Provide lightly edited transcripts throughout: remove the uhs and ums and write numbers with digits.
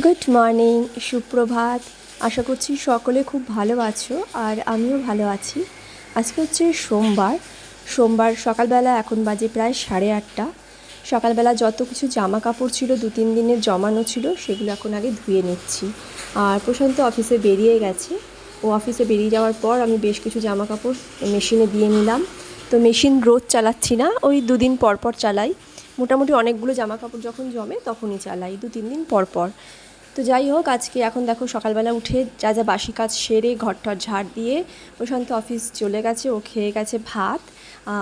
Good morning, সুপ্রভাত। আশা করছি সকলে খুব ভালো আছো আর আমিও ভালো আছি। আজকে হচ্ছে সোমবার সকালবেলা, এখন বাজে প্রায় 8:30। সকালবেলা যত কিছু জামা কাপড় ছিল 2-3 দিনের জমানো ছিল, সেগুলো এখন আগে ধুয়ে নিচ্ছি। আর প্রশান্ত অফিসে বেরিয়ে গেছে। ও অফিসে বেরিয়ে যাওয়ার পর আমি বেশ কিছু জামা কাপড় মেশিনে দিয়ে নিলাম। তো মেশিন রোজ চালাচ্ছি না, ওই 2 দিন পর পর চালাই। মোটামুটি অনেকগুলো জামা কাপড় যখন জমে তখনই চালাই, 2-3 দিন পর পর। তো যাই হোক, আজকে এখন দেখো সকালবেলা উঠে যা যা বাসি কাজ সেরে ঘরটর ঝাড় দিয়ে প্রশান্ত অফিস চলে গেছে। ও খেয়ে গেছে ভাত,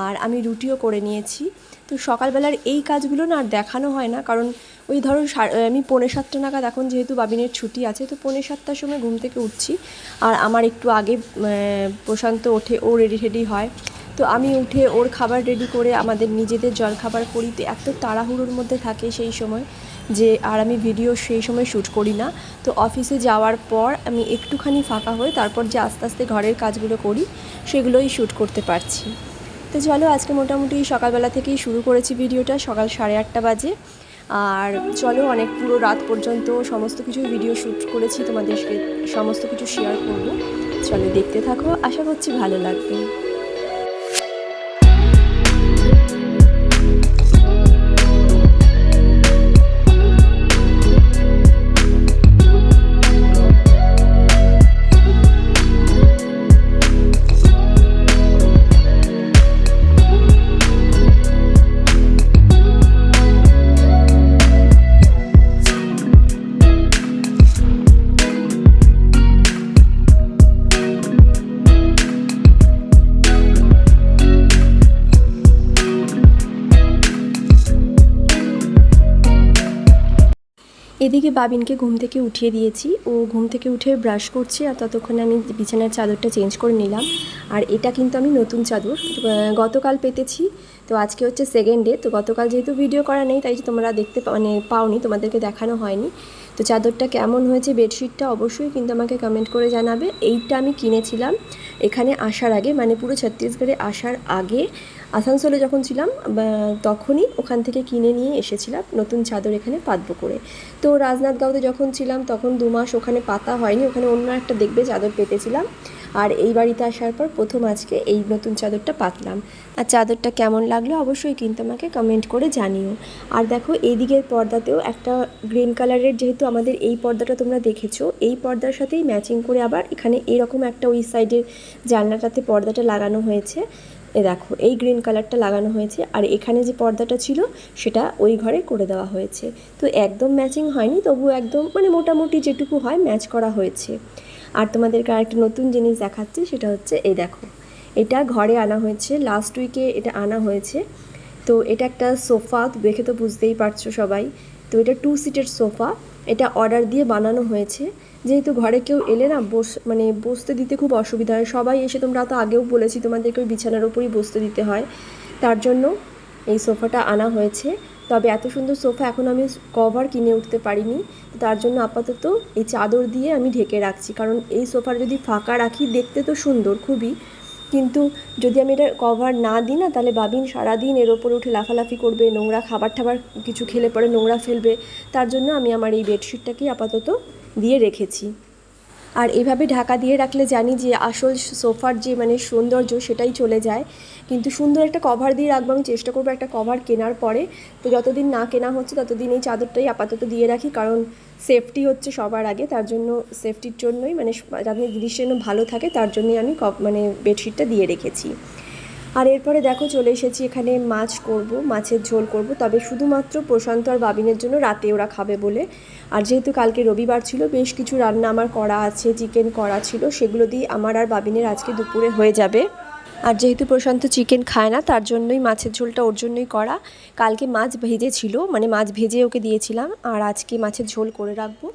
আর আমি রুটিও করে নিয়েছি। তো সকালবেলার এই কাজগুলো না আর দেখানো হয় না, কারণ ওই ধরো আমি 6:45 নাগাদ, এখন যেহেতু বাবিনের ছুটি আছে, তো 6:45টার সময় ঘুম থেকে উঠছি। আর আমার একটু আগে প্রশান্ত ওঠে, ও রেডি হয়। তো আমি উঠে ওর খাবার রেডি করে আমাদের নিজেদের জলখাবার করি। তো এত তাড়াহুড়োর মধ্যে থাকে সেই সময় যে আর আমি ভিডিও সেই সময় শ্যুট করি না। তো অফিসে যাওয়ার পর আমি একটুখানি ফাঁকা হয়ে তারপর যে আস্তে আস্তে ঘরের কাজগুলো করি সেগুলোই শ্যুট করতে পারছি। তো চলো, আজকে মোটামুটি সকালবেলা থেকেই শুরু করেছি ভিডিওটা, সকাল 8:30 বাজে। আর চলো, অনেক পুরো রাত পর্যন্ত সমস্ত কিছু ভিডিও শ্যুট করেছি, তোমাদেরকে সমস্ত কিছু শেয়ার করব। চলো দেখতে থাকো, আশা করছি ভালো লাগবে। এদিকে বাবিনকে ঘুম থেকে উঠিয়ে দিয়েছি। ও ঘুম থেকে উঠে ব্রাশ করছে, আর ততক্ষণে আমি বিছানার চাদরটা চেঞ্জ করে নিলাম। আর এটা কিন্তু আমি নতুন চাদর গতকাল পেতেছি, তো আজকে হচ্ছে সেকেন্ড ডে। তো গতকাল যেহেতু ভিডিও করা নেই, তাই তোমরা দেখতে পাওনি, তোমাদেরকে দেখানো হয়নি। তো চাদরটা কেমন হয়েছে, বেডশিটটা অবশ্যই কিন্তু আমাকে কমেন্ট করে জানাবে। এইটা আমি কিনেছিলাম এখানে আসার আগে, মানে পুরো ছত্তিশগড়ে আসার আগে। আসানসোলে যখন ছিলাম তখনই ওখান থেকে কিনে নিয়ে এসেছিলাম নতুন চাদর এখানে পাতবো করে। তো রাজনাঁদগাঁওতে যখন ছিলাম তখন 2 মাস ওখানে পাতা হয়নি, ওখানে অন্য একটা দেখবে চাদর পেতেছিলাম। আর এই বাড়িতে আসার পর প্রথম আজকে এই নতুন চাদরটা পাতলাম। আর চাদরটা কেমন লাগলো অবশ্যই কিন্তু আমাকে কমেন্ট করে জানিও। আর দেখো, এই দিকের পর্দাতেও একটা গ্রিন কালারের, যেহেতু আমাদের এই পর্দাটা তোমরা দেখেছো, এই পর্দার সাথেই ম্যাচিং করে আবার এখানে এরকম একটা ওই সাইডের জানলাটাতে পর্দাটা লাগানো হয়েছে। দেখো, এই গ্রিন কালারটা লাগানো হয়েছে, আর এখানে যে পর্দাটা ছিল সেটা ওই ঘরে করে দেওয়া হয়েছে। তো একদম ম্যাচিং হয়নি, তবু একদম মানে মোটামুটি যেটুকু হয় ম্যাচ করা হয়েছে। আর তোমাদেরকে আরেকটা নতুন জিনিস দেখাচ্ছি, সেটা হচ্ছে এই দেখো, এটা ঘরে আনা হয়েছে, লাস্ট উইকে এটা আনা হয়েছে। তো এটা একটা সোফা, দেখে তো বুঝতেই পারছো সবাই। তো এটা 2 সিটের সোফা, এটা অর্ডার দিয়ে বানানো হয়েছে। যেহেতু ঘরে কেউ এলে না বসতে দিতে খুব অসুবিধা হয়, সবাই এসে, তোমরা তো আগেও বলেছি তোমাদেরকে, ওই বিছানার ওপরই বসতে দিতে হয়। তার জন্য এই সোফাটা আনা হয়েছে। তবে এত সুন্দর সোফা এখন আমি কভার কিনে উঠতে পারিনি, তার জন্য আপাতত এই চাদর দিয়ে আমি ঢেকে রাখছি। কারণ এই সোফার যদি ফাঁকা রাখি, দেখতে তো সুন্দর খুবই, কিন্তু যদি আমি এটা কভার না দিই না, তাহলে বাবিন সারাদিন এর ওপরে উঠে লাফালাফি করবে, নোংরা খাবার কিছু খেলে পরে নোংরা ফেলবে। তার জন্য আমি আমার এই বেডশিটটাকেই আপাতত দিয়ে রেখেছি। আর এভাবে ঢাকা দিয়ে রাখলে জানি যে আসল সোফার যে সৌন্দর্য সেটাই চলে যায়। কিন্তু সুন্দর একটা কভার দিয়ে রাখবো, আমি চেষ্টা করবো একটা কভার কেনার পরে। তো যতদিন না কেনা হচ্ছে ততদিন এই চাদরটাই আপাতত দিয়ে রাখি, কারণ সেফটি হচ্ছে সবার আগে। তার জন্য সেফটির জন্যই যাতে জিনিসটা যেন ভালো থাকে, তার জন্যই আমি বেডশিটটা দিয়ে রেখেছি। আর এরপরে দেখো, চলে এসেছি এখানে মাছ করব, মাছের ঝোল করব, তবে শুধুমাত্র প্রশান্ত আর বাবিনের জন্য, রাতে ওরা খাবে বলে। আর যেহেতু কালকে রবিবার ছিল, বেশ কিছু রান্না আমার করা আছে, চিকেন করা ছিল, সেগুলো দিয়ে আমার আর বাবিনের আজকে দুপুরে হয়ে যাবে। আর যেহেতু প্রশান্ত চিকেন খায় না, তার জন্যই মাছের ঝোলটা ওর জন্যই করা। কালকে মাছ ভেজে ছিল, মাছ ভেজে ওকে দিয়েছিলাম, আর আজকে মাছের ঝোল করে রাখবো।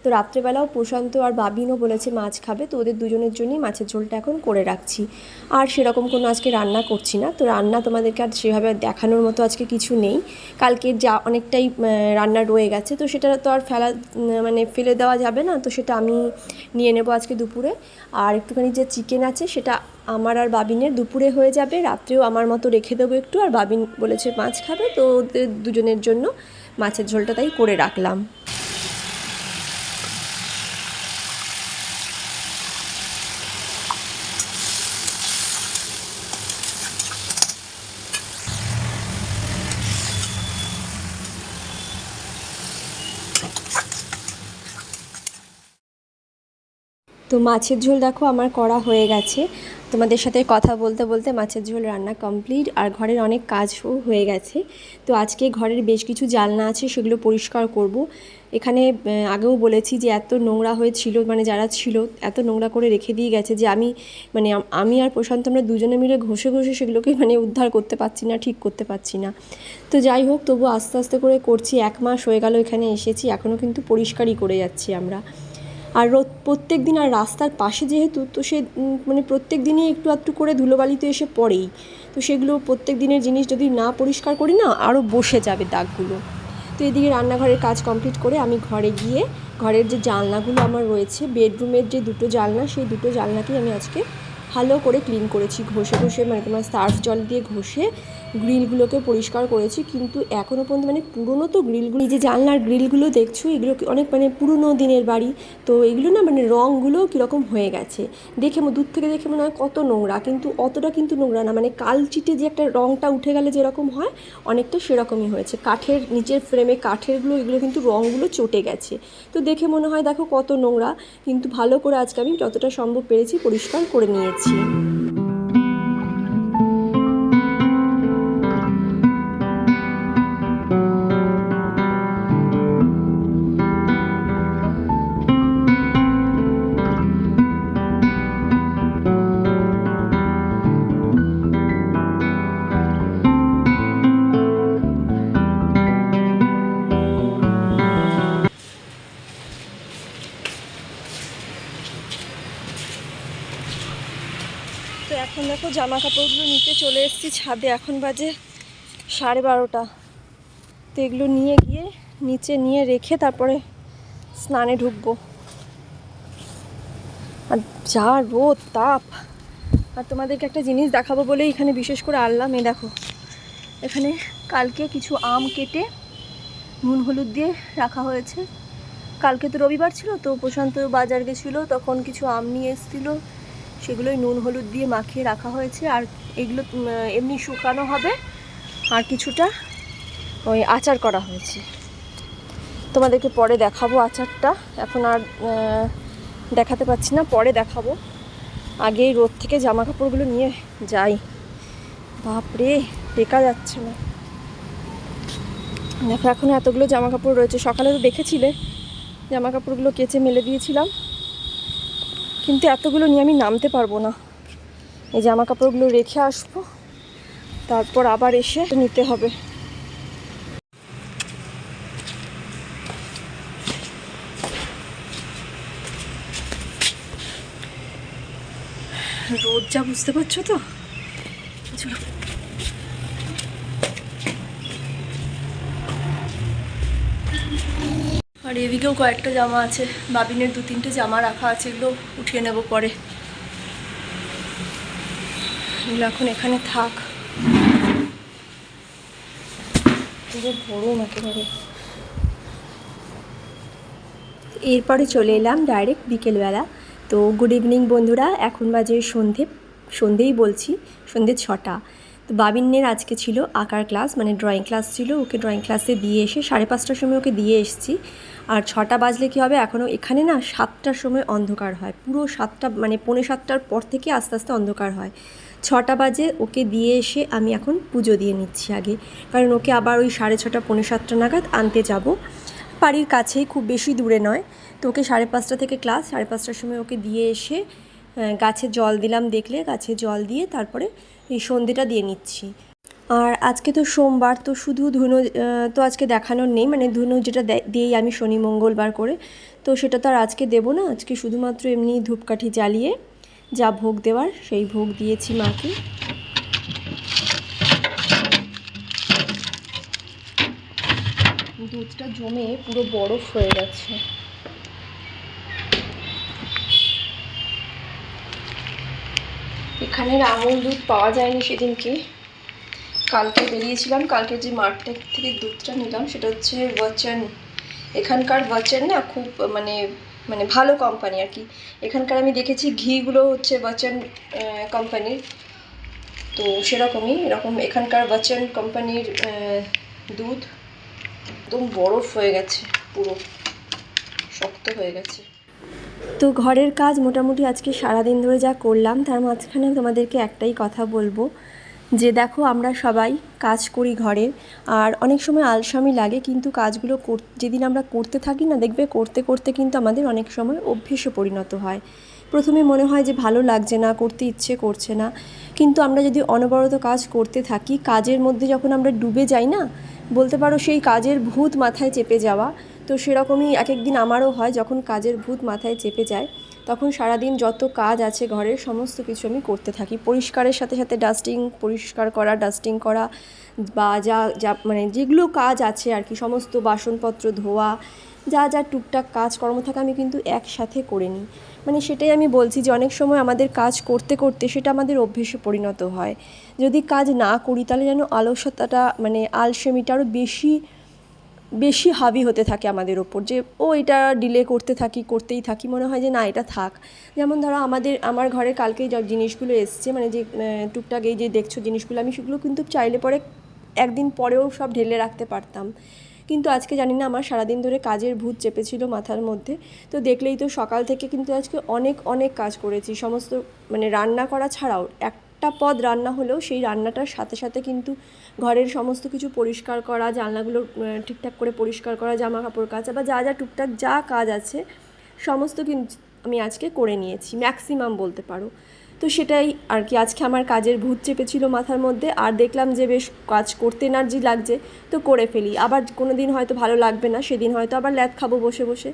তো রাত্রেবেলাও প্রশান্ত আর বাবিনও বলেছে মাছ খাবে, তো ওদের দুজনের জন্যই মাছের ঝোলটা এখন করে রাখছি। আর সেরকম কোনো আজকে রান্না করছি না। তো রান্না তোমাদেরকে আর সেভাবে দেখানোর মতো আজকে কিছু নেই। কালকে যা অনেকটাই রান্না রয়ে গেছে, তো সেটা তো আর ফেলে দেওয়া যাবে না, তো সেটা আমি নিয়ে নেব আজকে দুপুরে। আর একটুখানি যে চিকেন আছে সেটা আমার আর বাবিনের দুপুরে হয়ে যাবে, রাত্রেও আমার মতো রেখে দেবো একটু। আর বাবিন বলেছে মাছ খাবে, তো ওদের দুজনের জন্য মাছের ঝোলটা তাই করে রাখলাম। তো মাছের ঝোল দেখো আমার করা হয়ে গেছে। তোমাদের সাথে কথা বলতে বলতে মাছের ঝোল রান্না কমপ্লিট, আর ঘরের অনেক কাজও হয়ে গেছে। তো আজকে ঘরের বেশ কিছু জানলা আছে, সেগুলো পরিষ্কার করব। এখানে আগেও বলেছি যে এত নোংরা হয়েছিল, মানে যারা ছিল এত নোংরা করে রেখে দিয়ে গেছে যে আমি আর প্রশান্ত আমরা দুজনে মিলে ঘষে ঘষে সেগুলোকে উদ্ধার করতে পারছি না, ঠিক করতে পারছি না। তো যাই হোক, তবু আস্তে আস্তে করে করছি। 1 মাস হয়ে গেল এখানে এসেছি, এখনও কিন্তু পরিষ্কারই করে যাচ্ছি আমরা। আর প্রত্যেক দিন, আর রাস্তার পাশে যেহেতু, তো সে প্রত্যেক দিনই একটু আধটু করে ধুলোবালি তো এসে পড়েই। তো সেগুলো প্রত্যেক দিনের জিনিস যদি না পরিষ্কার করি না, আরও বসে যাবে দাগগুলো। তো এদিকে রান্নাঘরের কাজ কমপ্লিট করে আমি ঘরে গিয়ে ঘরের যে জানলাগুলো আমার রয়েছে, বেডরুমের যে 2টো জানলা, সেই 2টো জানলাকেই আমি আজকে ভালো করে ক্লিন করেছি, ঘষে ঘষে তোমার সার্ফ জল দিয়ে ঘষে গ্রিলগুলোকে পরিষ্কার করেছি। কিন্তু এখনও পর্যন্ত পুরনো তো গ্রিলগুলো, এই যে জানলার গ্রিলগুলো দেখছো, এগুলো অনেক পুরনো দিনের বাড়ি। তো এগুলো না রঙগুলো কীরকম হয়ে গেছে, দূর থেকে দেখে মনে হয় কত নোংরা, কিন্তু অতটা কিন্তু নোংরা না। কালচিটে যে একটা রঙটা উঠে গেলে যেরকম হয়, অনেকটা সেরকমই হয়েছে। কাঠের নিচের ফ্রেমে কাঠেরগুলো, এগুলো কিন্তু রঙগুলো চটে গেছে। তো দেখে মনে হয় দেখো কত নোংরা, কিন্তু ভালো করে আজকে আমি যতটা সম্ভব পেরেছি পরিষ্কার করে নিয়েছি। তো এখন দেখো জামা কাপড়গুলো নিতে চলে এসেছি ছাদে। এখন বাজে 12:30। তো এগুলো নিয়ে গিয়ে নিচে নিয়ে রেখে তারপরে স্নানে ঢুকবো। আর যা রোদ তাপ! আর তোমাদেরকে একটা জিনিস দেখাবো বলে এখানে বিশেষ করে আনলাম। দেখো, এখানে কালকে কিছু আম কেটে নুন হলুদ দিয়ে রাখা হয়েছে। কালকে তো রবিবার ছিল, তো প্রশান্ত বাজার গেছিলো, তখন কিছু আম নিয়ে এসেছিলো, সেগুলোই নুন হলুদ দিয়ে মাখিয়ে রাখা হয়েছে। আর এগুলো এমনি শুকানো হবে, আর কিছুটা ওই আচার করা হয়েছে। তোমাদেরকে পরে দেখাবো আচারটা, এখন আর দেখাতে পাচ্ছি না, পরে দেখাবো। আগে এই রোদ থেকে জামা কাপড়গুলো নিয়ে যাই। বাপরে, টেকা যাচ্ছে না। দেখো এখনও এতগুলো জামা কাপড় রয়েছে। সকালে তো দেখেছিলে জামা কাপড়গুলো কেচে মেলে দিয়েছিলাম, কিন্তু এতগুলো নিয়ে আমি নামতে পারবো না। এই জামা কাপড়গুলো রেখে আসবো, তারপর আবার এসে নিতে হবে। রোদ যা, বুঝতে পারছো তো। চলো, আর এদিকেও কয়েকটা জামা আছে, বাবিনের 2-3টে জামা রাখা আছে, এগুলো উঠিয়ে নেব পরে। এগুলো এখন এখানে থাক, পুরো গরম একেবারে। এরপরে চলে এলাম ডাইরেক্ট বিকেলবেলা। তো গুড ইভিনিং বন্ধুরা, এখন বাজে সন্ধেই বলছি, সন্ধে 6টা। তো বাবিনের আজকে ছিল আঁকার ক্লাস, ড্রয়িং ক্লাস ছিল। ওকে ড্রয়িং ক্লাসে দিয়ে এসে 5:30টার সময় ওকে দিয়ে এসেছি। আর 6টা বাজলে কী হবে, এখনও এখানে না 7টার সময় অন্ধকার হয়, পুরো 7টা 7:45টার পর থেকে আস্তে আস্তে অন্ধকার হয়। 6টা বাজে ওকে দিয়ে এসে আমি এখন পুজো দিয়ে নিচ্ছি আগে, কারণ ওকে আবার ওই 6:30 7:45 নাগাদ আনতে যাব। বাড়ির কাছেই, খুব বেশি দূরে নয়। তো ওকে 5:30 থেকে ক্লাস, 5:30টার সময় ওকে দিয়ে এসে গাছে জল দিলাম, দেখলে গাছে জল দিয়ে তারপরে এই সন্ধেটা দিয়ে নিচ্ছি। আর আজকে তো সোমবার, তো শুধু ধুনো তো আজকে দেখানোর নেই, ধুনো যেটা দিই আমি শনি মঙ্গলবার করে, তো সেটা তো আর আজকে দেবো না। আজকে শুধুমাত্র এমনি ধূপকাঠি জ্বালিয়ে যা ভোগ দেওয়ার সেই ভোগ দিয়েছি মাকে। দুধটা জমে পুরো বরফ হয়ে গেছে। এখানের আমুল দুধ পাওয়া যায়নি সেদিনকে, কালকে বেরিয়েছিলাম। কালকে যে মার্কেট থেকে দুধটা নিলাম সেটা হচ্ছে ওয়াচন। এখানকার ওয়াচন না খুব ভালো কোম্পানি আর কি। এখানকার আমি দেখেছি ঘিগুলো হচ্ছে ওয়াচন কোম্পানির, তো সেরকমই এখানকার ওয়াচন কোম্পানির দুধ একদম বরফ হয়ে গেছে, পুরো শক্ত হয়ে গেছে। তো ঘরের কাজ মোটামুটি আজকে সারাদিন ধরে যা করলাম তার মাঝখানে তোমাদেরকে একটাই কথা বলবো যে দেখো আমরা সবাই কাজ করি ঘরের, আর অনেক সময় আলসামি লাগে, কিন্তু কাজগুলো যেদিন আমরা করতে থাকি না, দেখবে করতে করতে কিন্তু আমাদের অনেক সময় অভ্যেসে পরিণত হয়। প্রথমে মনে হয় যে ভালো লাগছে না, করতে ইচ্ছে করছে না, কিন্তু আমরা যদি অনবরত কাজ করতে থাকি, কাজের মধ্যে যখন আমরা ডুবে যাই না, বলতে পারো সেই কাজের ভূত মাথায় চেপে যাওয়া। তো সেরকমই এক একদিন আমারও হয়, যখন কাজের ভূত মাথায় চেপে যায় তখন সারাদিন যত কাজ আছে ঘরের সমস্ত কিছু আমি করতে থাকি। পরিষ্কারের সাথে সাথে পরিষ্কার করা, ডাস্টিং করা, বা যা যা মানে যেগুলো কাজ আছে আর কি, সমস্ত বাসনপত্র ধোয়া, যা যা টুকটাক কাজকর্ম থাকে আমি কিন্তু একসাথে করে নিই। মানে সেটাই আমি বলছি যে অনেক সময় আমাদের কাজ করতে করতে সেটা আমাদের অভ্যেসে পরিণত হয়। যদি কাজ না করি তাহলে যেন অলসতাটা, মানে আলসেমিটা আরও বেশি বেশি হাবি হতে থাকে আমাদের ওপর, যে এটা ডিলে করতেই থাকি, মনে হয় যে না এটা থাক। যেমন ধরো আমার ঘরে কালকেই যা জিনিসগুলো এসছে, মানে যে টুকটাক এই যে দেখছো জিনিসগুলো, আমি সেগুলো কিন্তু চাইলে পরে একদিন পরেও সব ঢেলে রাখতে পারতাম, কিন্তু আজকে জানি না আমার সারাদিন ধরে কাজের ভূত চেপেছিল মাথার মধ্যে। তো দেখলেই তো সকাল থেকে কিন্তু আজকে অনেক অনেক কাজ করেছি, সমস্ত মানে রান্না করা ছাড়াও একটা পদ রান্না হলেও সেই রান্নাটার সাথে সাথে কিন্তু ঘরের সমস্ত কিছু পরিষ্কার করা, জানলাগুলো ঠিকঠাক করে পরিষ্কার করা, জামা কাপড় কাচা, বা যা যা টুকটাক যা কাজ আছে সমস্ত কিন্তু আমি আজকে করে নিয়েছি, ম্যাক্সিমাম বলতে পারো। তো সেটাই আর কি, আজকে আমার কাজের ভূত চেপেছিল মাথার মধ্যে, আর দেখলাম যে বেশ কাজ করতে এনার্জি লাগছে, তো করে ফেলি। আবার কোনো দিন হয়তো ভালো লাগবে না, সেদিন হয়তো আবার ল্যাদ খাবো বসে বসে।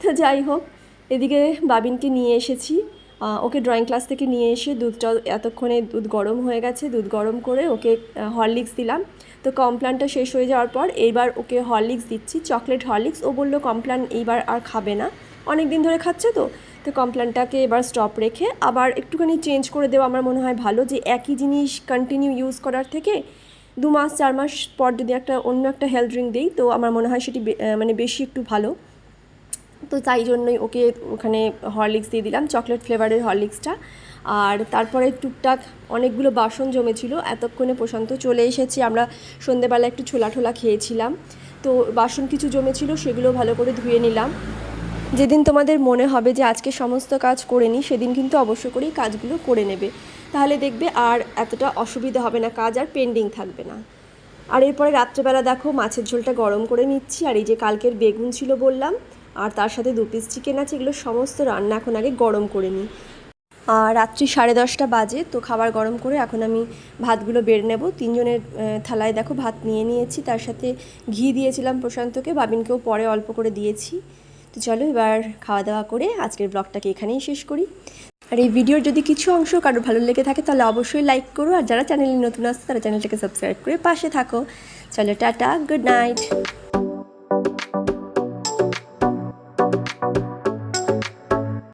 তো যাই হোক, এদিকে বাবিনকে নিয়ে এসেছি, ওকে ড্রয়িং ক্লাস থেকে নিয়ে এসে দুধটা, এতক্ষণে দুধ গরম হয়ে গেছে, দুধ গরম করে ওকে হরলিক্স দিলাম। তো কমপ্ল্যানটা শেষ হয়ে যাওয়ার পর এইবার ওকে হরলিক্স দিচ্ছি, চকলেট হরলিক্স। ও বললো কমপ্ল্যান এইবার আর খাবে না, অনেক দিন ধরে খাচ্ছে তো। তো কমপ্ল্যানটাকে এবার স্টপ রেখে আবার একটুখানি চেঞ্জ করে দেওয়া আমার মনে হয় ভালো, যে একই জিনিস কন্টিনিউ ইউজ করার থেকে 2 মাস 4 মাস পর যদি অন্য একটা হেলথ ড্রিঙ্ক দিই, তো আমার মনে হয় সেটি মানে বেশি একটু ভালো। তো তাই জন্যই ওকে ওখানে হরলিক্স দিয়ে দিলাম, চকলেট ফ্লেভারের হরলিক্সটা। আর তারপরে টুকটাক অনেকগুলো বাসন জমেছিল, এতক্ষণে প্রশান্ত চলে এসেছি, আমরা সন্ধেবেলা একটু ছোলা ঠোলা খেয়েছিলাম, তো বাসন কিছু জমেছিল সেগুলো ভালো করে ধুয়ে নিলাম। যেদিন তোমাদের মনে হবে যে আজকে সমস্ত কাজ করে নিই, সেদিন কিন্তু অবশ্য করেই কাজগুলো করে নেবে, তাহলে দেখবে আর এতটা অসুবিধা হবে না, কাজ আর পেন্ডিং থাকবে না। আর এরপরে রাত্রেবেলা দেখো মাছের ঝোলটা গরম করে নিচ্ছি, আর এই যে কালকের বেগুন ছিল বললাম, আর তার সাথে 2 পিস চিকেন আছে, এগুলো সমস্ত রান্না এখন আগে গরম করে নিই। আর রাত্রি 10:30 বাজে, তো খাবার গরম করে এখন আমি ভাতগুলো বেড়ে নেব। 3 জনের থালায় দেখো ভাত নিয়ে নিয়েছি, তার সাথে ঘি দিয়েছিলাম প্রশান্তকে, বাবিনকেও পরে অল্প করে দিয়েছি। তো চলো এবার খাওয়া দাওয়া করে আজকের ব্লগটাকে এখানেই শেষ করি। আর এই ভিডিওর যদি কিছু অংশ কারোর ভালো লেগে থাকে তাহলে অবশ্যই লাইক করো, আর যারা চ্যানেলে নতুন আসছে তারা চ্যানেলটাকে সাবস্ক্রাইব করে পাশে থাকো। চলো টাটা, গুড নাইট।